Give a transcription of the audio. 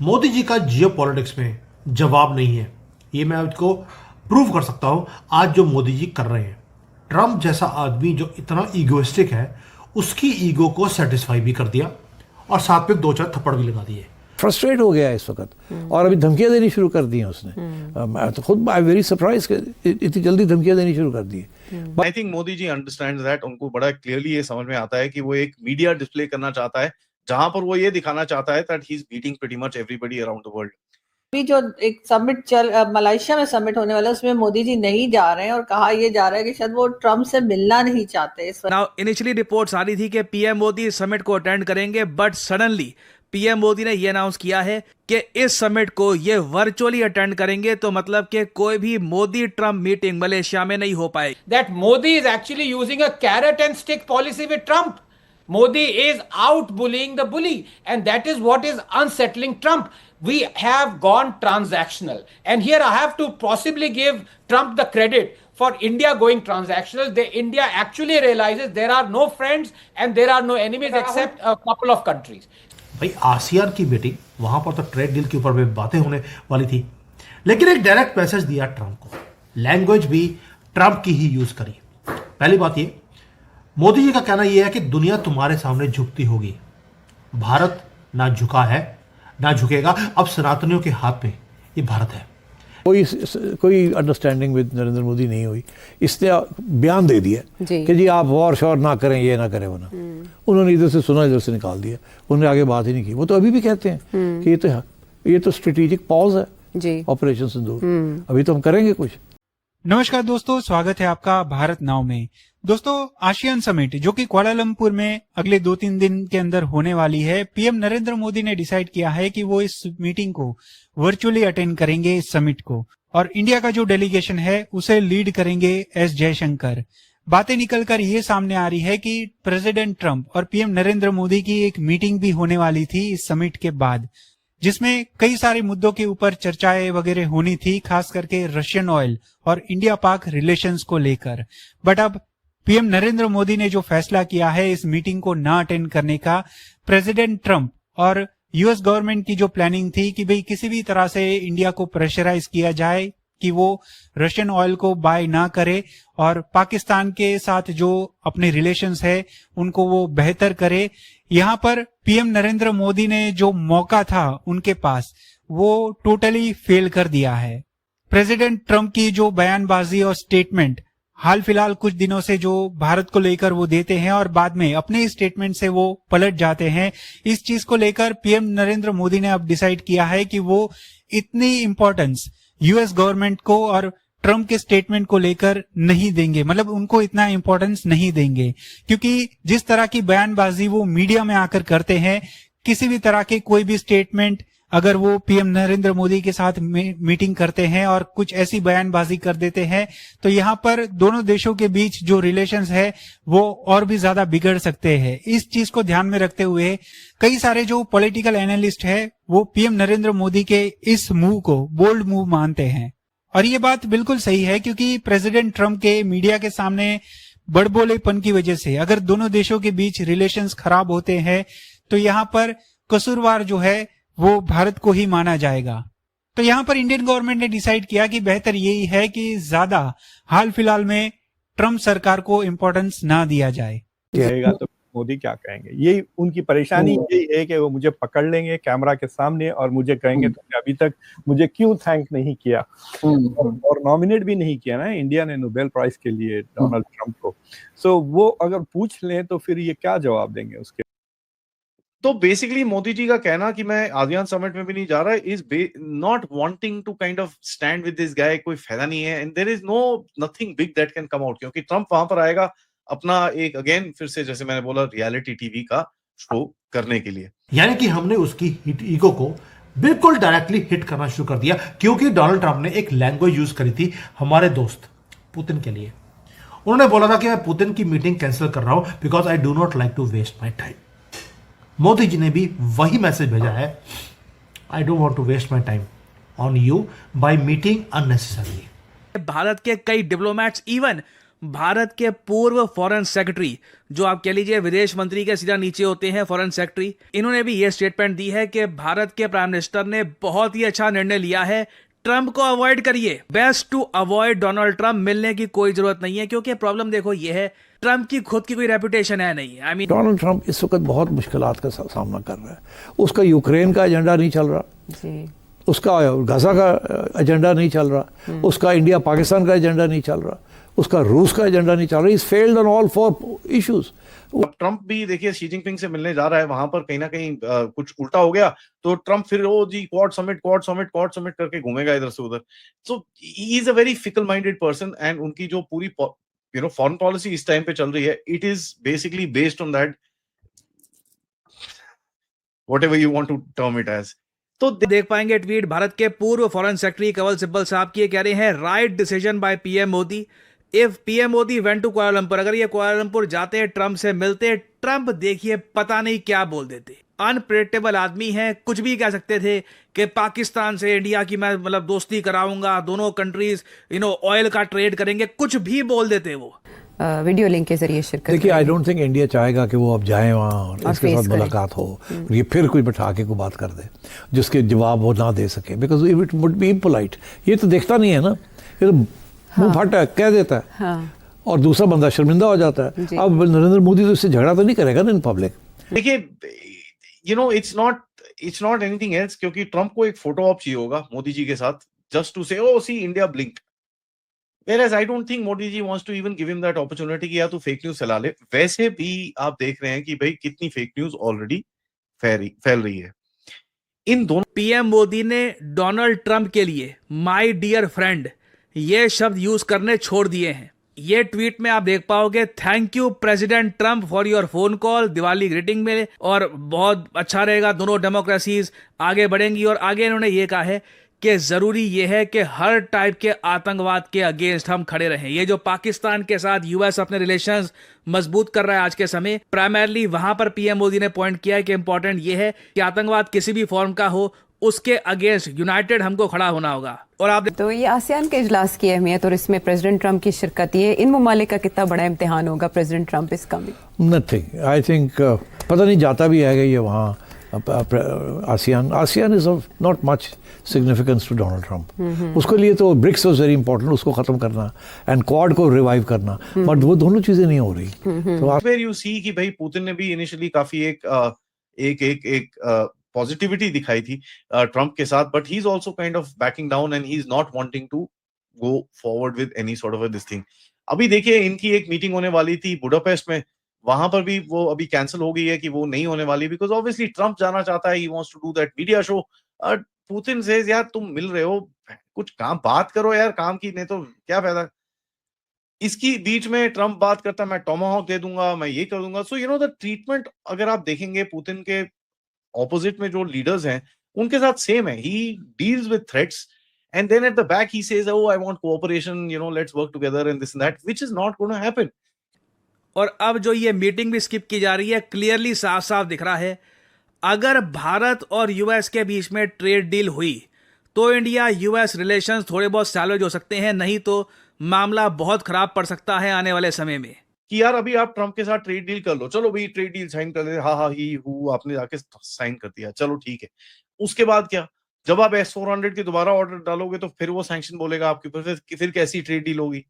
मोदी जी का जियो पॉलिटिक्स में जवाब नहीं है। ये मैं आपको प्रूव कर सकता हूं आज जो मोदी जी कर रहे हैं। ट्रम्प जैसा आदमी जो इतना ईगोइस्टिक है, उसकी ईगो को सेटिस्फाई भी कर दिया और साथ में 2-4 थप्पड़ भी लगा दिए। फ्रस्ट्रेट हो गया है इस वक्त और अभी धमकियां देनी शुरू कर दी हैं उसने। मैं तो खुद आई वेरी सरप्राइज कि इतनी जल्दी धमकियां देनी शुरू कर दी है। I think Modi ji understand that, उनको बड़ा क्लियरली ये समझ में आता है कि वो एक मीडिया डिस्प्ले करना चाहता है जहां पर वो ये दिखाना चाहता है that he is beating pretty much everybody around the world. अभी जो एक समिट मलेशिया में समिट होने वाला है, उसमें मोदी जी नहीं जा रहे हैं और कहा यह जा रहा है कि शायद वो ट्रम्प से मिलना नहीं चाहते इस वक्त। नाउ इनिशियली रिपोर्ट्स आ रही थी कि पीएम मोदी इस समिट को अटेंड करेंगे, बट सडनली पीएम मोदी ने यह अनाउंस किया है कि इस समिट को ये वर्चुअली अटेंड करेंगे, तो मतलब कि कोई भी मोदी ट्रम्प मीटिंग मलेशिया में नहीं हो पाएगी। That Modi is actually using a carrot and stick policy with Trump. Modi is out bullying the bully, and that is what is unsettling Trump. We have gone transactional, and here I have to possibly give Trump the credit for India going transactional. India actually realizes there are no friends and there are no enemies except a couple of countries. भाई ASEAN की meeting, वहां पर तो trade deal के ऊपर भी बातें होने वाली थी, लेकिन एक डायरेक्ट मैसेज दिया ट्रम्प को। लैंग्वेज भी ट्रम्प की ही यूज करी। पहली बात ये, मोदी जी का कहना यह है कि दुनिया तुम्हारे सामने झुकती होगी। भारत ना झुका है ना झुकेगा। अब सनातनियों के हाथ में ये भारत है। कोई अंडरस्टैंडिंग विद नरेंद्र मोदी नहीं हुई। इसने बयान दे दिया कि जी आप वॉर शॉर ना करें, ये ना करें, वो ना। उन्होंने इधर से सुना, इधर से निकाल दिया। उन्होंने आगे बात ही नहीं की। वो तो अभी भी कहते हैं कि ये तो स्ट्रेटेजिक पॉज है ऑपरेशन सिंदूर। अभी तो हम करेंगे कुछ। नमस्कार दोस्तों, स्वागत है आपका भारत नाउ में। दोस्तों, आसियान समिट जो कि कुआलालंपुर में अगले 2-3 दिन के अंदर होने वाली है, पीएम नरेंद्र मोदी ने डिसाइड किया है कि वो इस मीटिंग को वर्चुअली अटेंड करेंगे, इस समिट को। और इंडिया का जो डेलीगेशन है उसे लीड करेंगे एस जयशंकर। बातें निकलकर ये सामने आ रही है कि प्रेसिडेंट ट्रंप और पीएम नरेंद्र मोदी की एक मीटिंग भी होने वाली थी इस समिट के बाद, जिसमें कई सारे मुद्दों के ऊपर चर्चाएं वगैरह होनी थी, खास करके रशियन ऑयल और इंडिया पाक रिलेशंस को लेकर। बट अब पीएम नरेंद्र मोदी ने जो फैसला किया है इस मीटिंग को ना अटेंड करने का, प्रेसिडेंट ट्रंप और यूएस गवर्नमेंट की जो प्लानिंग थी कि भाई किसी भी तरह से इंडिया को प्रेशराइज किया जाए कि वो रशियन ऑयल को बाय ना करे और पाकिस्तान के साथ जो अपने रिलेशंस है उनको वो बेहतर करे। यहां पर पीएम नरेंद्र मोदी ने जो मौका था उनके पास, वो टोटली फेल कर दिया है। प्रेसिडेंट ट्रंप की जो बयानबाजी और स्टेटमेंट हाल फिलहाल कुछ दिनों से जो भारत को लेकर वो देते हैं और बाद में अपने स्टेटमेंट से वो पलट जाते हैं, इस चीज को लेकर पीएम नरेंद्र मोदी ने अब डिसाइड किया है कि वो इतनी इंपॉर्टेंस यूएस गवर्नमेंट को और ट्रम्प के स्टेटमेंट को लेकर नहीं देंगे। मतलब उनको इतना इंपॉर्टेंस नहीं देंगे, क्योंकि जिस तरह की बयानबाजी वो मीडिया में आकर करते हैं, किसी भी तरह के कोई भी स्टेटमेंट अगर वो पीएम नरेंद्र मोदी के साथ मीटिंग करते हैं और कुछ ऐसी बयानबाजी कर देते हैं, तो यहाँ पर दोनों देशों के बीच जो रिलेशंस है वो और भी ज्यादा बिगड़ सकते हैं। इस चीज को ध्यान में रखते हुए कई सारे जो पॉलिटिकल एनालिस्ट है वो पीएम नरेंद्र मोदी के इस मूव को बोल्ड मूव मानते हैं। और ये बात बिल्कुल सही है, क्योंकि प्रेसिडेंट ट्रम्प के मीडिया के सामने बड़बोलेपन की वजह से अगर दोनों देशों के बीच रिलेशंस खराब होते हैं तो यहाँ पर कसूरवार जो है वो भारत को ही माना जाएगा। तो यहाँ पर इंडियन गवर्नमेंट ने डिसाइड किया कि बेहतर यही है कि ज्यादा हाल फिलहाल में ट्रम्प सरकार को इंपॉर्टेंस ना दिया जाए। कहेगा तो मोदी क्या कहेंगे, यही उनकी परेशानी यही है कि वो मुझे पकड़ लेंगे कैमरा के सामने और मुझे कहेंगे तुमने अभी तक मुझे क्यों थैंक नहीं किया और नॉमिनेट भी नहीं किया ना इंडिया ने नोबेल प्राइज के लिए डोनाल्ड ट्रंप को। सो वो अगर पूछ लें तो फिर ये क्या जवाब देंगे उसके। तो बेसिकली मोदी जी का कहना कि मैं आसियान समिट में भी नहीं जा रहा is not wanting to kind of stand with this guy, कोई फायदा नहीं है and there is nothing big that can come out, क्योंकि ट्रम्प वहां पर आएगा अपना एक अगेन फिर से जैसे मैंने बोला रियलिटी टीवी का शो करने के लिए। यानी कि हमने उसकी ईगो को बिल्कुल डायरेक्टली हिट करना शुरू कर दिया, क्योंकि डोनाल्ड ट्रंप ने एक लैंग्वेज यूज करी थी हमारे दोस्त पुतिन के लिए। उन्होंने बोला था कि मैं पुतिन की मीटिंग कैंसिल कर रहा हूं because I do not like to waste my time. Modi ji ने भी वही मैसेज भेजा है, I don't want to waste my time on you by meeting unnecessarily. Bharat के कई डिप्लोमेट्स इवन भारत के पूर्व फॉरेन सेक्रेटरी, जो आप कह लीजिए विदेश मंत्री के सीधा नीचे होते हैं फॉरेन सेक्रेटरी, इन्होंने भी ये स्टेटमेंट दी है कि भारत के प्राइम मिनिस्टर ने बहुत ही अच्छा निर्णय लिया है, ट्रंप को अवॉइड करिए, best to avoid Donald Trump, मिलने की कोई जरूरत नहीं है। क्योंकि प्रॉब्लम देखो ये है, ट्रंप की खुद की कोई रेपुटेशन है नहीं। आई मीन डोनाल्ड ट्रंप इस वक्त बहुत मुश्किलात का सामना कर रहा है। उसका यूक्रेन का एजेंडा नहीं चल रहा जी, उसका गजा का एजेंडा नहीं चल रहा, उसका इंडिया पाकिस्तान का एजेंडा नहीं चल रहा, उसका रूस का एजेंडा नहीं चल रहा। Is failed on all four issues. अब ट्रंप भी देखिए शी जिनपिंग से मिलने जा रहा है, वहां पर कहीं ना कहीं कुछ उल्टा हो गया तो ट्रंप फिर वो जी क्वाड समिट करके घूमेगा इधर से उधर। So he is a very fickle minded person एंड उनकी जो पूरी फॉरेन पॉलिसी इस टाइम पे चल रही है, it is basically based on that whatever you want to term it as. तो देख पाएंगे ट्वीट भारत के पूर्व फॉरेन सेक्रेटरी कंवल सिब्बल साहब की, कह रहे हैं right decision by PM Modi. If PM Modi went to Kuala Lumpur, अगर ये कुआलालंपुर जाते, ट्रंप से मिलते, ट्रंप देखिए पता नहीं क्या बोल देते। अनप्रेडिक्टेबल आदमी है, कुछ भी कह सकते थे कि पाकिस्तान से इंडिया की मैं मतलब दोस्ती कराऊंगा, दोनों कंट्रीज ऑयल का ट्रेड करेंगे, कुछ भी बोल देते वो। वीडियो लिंक के जरिए शिरकत। देखिए आई डोंट थिंक इंडिया चाहेगा कि वो अब जाए वहाँ और इसके साथ मुलाकात हो, ये फिर कोई बैठा के को बात कर दे जिसके जवाब वो ना दे सके, because it would be impolite. ये तो देखता नहीं है ना, ये तो मुंह फटा कह देता है। हाँ। और दूसरा बंदा शर्मिंदा हो जाता है। अब नरेंद्र मोदी तो इससे झगड़ा तो नहीं करेगा ना इन पब्लिक। देखिए इट्स नॉट एनीथिंग एल्स, क्योंकि ट्रंप को एक फोटो ऑप चाहिए होगा मोदी जी के साथ, just to say oh see India blink. Whereas I don't think Modi ji wants to even give him that opportunity कि या तो फेक न्यूज फैला ले। वैसे भी आप देख रहे हैं कि भाई कितनी फेक न्यूज ऑलरेडी फैल रही है। इन दोनों पीएम मोदी ने डोनाल्ड ट्रंप के लिए माय डियर फ्रेंड ये शब्द यूज करने छोड़ दिए हैं। ये ट्वीट में आप देख पाओगे, thank you president Trump for your phone call, Diwali greeting में, और बहुत अच्छा रहेगा, दोनों डेमोक्रेसीज आगे बढ़ेंगी। और आगे इन्होंने ये कहा है कि जरूरी ये है कि हर टाइप के आतंकवाद के अगेंस्ट हम खड़े रहें। ये जो पाकिस्तान के साथ यूएस अपने रिलेशंस मजबूत कर रहा है आज के समय, प्राइमरली वहां पर पीएम मोदी ने पॉइंट किया है कि इंपॉर्टेंट ये है कि आतंकवाद किसी भी फॉर्म का हो, उसके अगेंस्ट यूनाइटेड हमको खड़ा होना होगा। और आप तो ये आसियान के इजलास की अहमियत और इसमें प्रेसिडेंट ट्रंप की शिरकत, ये इन ममालिक का कितना बड़ा इम्तिहान होगा प्रेसिडेंट ट्रंप इसका भी? नथिंग, आई थिंक पता नहीं जाता भी है ये वहाँ ASEAN is of not much significance to Donald Trump. उसके लिए तो ब्रिक्स वाज वेरी इंपॉर्टेंट, उसको खत्म करना एंड क्वाड को रिवाइव करना, बट वो दोनों चीजें नहीं हो रही। तो वेयर यू सी कि भाई पुतिन ने भी इनिशियली काफी एक पॉजिटिविटी दिखाई थी ट्रंप के साथ, but he is also kind of backing down and he is not wanting to go forward with any sort of this thing. अभी देखिए इनकी एक मीटिंग होने वाली थी बुडापेस्ट में, वहां पर भी वो अभी कैंसिल हो गई है कि वो नहीं होने वाली, बिकॉज ऑब्वियसली ट्रंप जाना चाहता है, he wants to do that media show. Putin says यार तुम मिल रहे हो, कुछ काम बात करो यार, काम की, नहीं तो क्या फायदा। इसकी बीच में ट्रंप बात करता है मैं टोमाहॉक दे दूंगा, मैं ये कर दूंगा। सो द ट्रीटमेंट अगर आप देखेंगे पुतिन के ऑपोजिट में जो लीडर्स हैं उनके साथ सेम है। He deals with threats and then at the back he says, oh I want cooperation, let's work together and this and that, which is not going to happen. और अब जो ये मीटिंग भी skip की जा रही है, क्लियरली साफ साफ दिख रहा है, अगर भारत और यूएस के बीच में ट्रेड डील हुई तो इंडिया यूएस रिलेशंस थोड़े बहुत सैल्वेज हो सकते हैं, नहीं तो मामला बहुत खराब पड़ सकता है आने वाले समय में। कि यार अभी आप ट्रंप के साथ ट्रेड डील कर लो, चलो भाई ट्रेड डील साइन कर दे, हाँ ही आपने जाके साइन कर दिया, चलो ठीक है। उसके बाद क्या, जब आप S-400 की दोबारा ऑर्डर डालोगे तो फिर वो सैंक्शन बोलेगा आपके ऊपर, फिर कैसी ट्रेड डील होगी?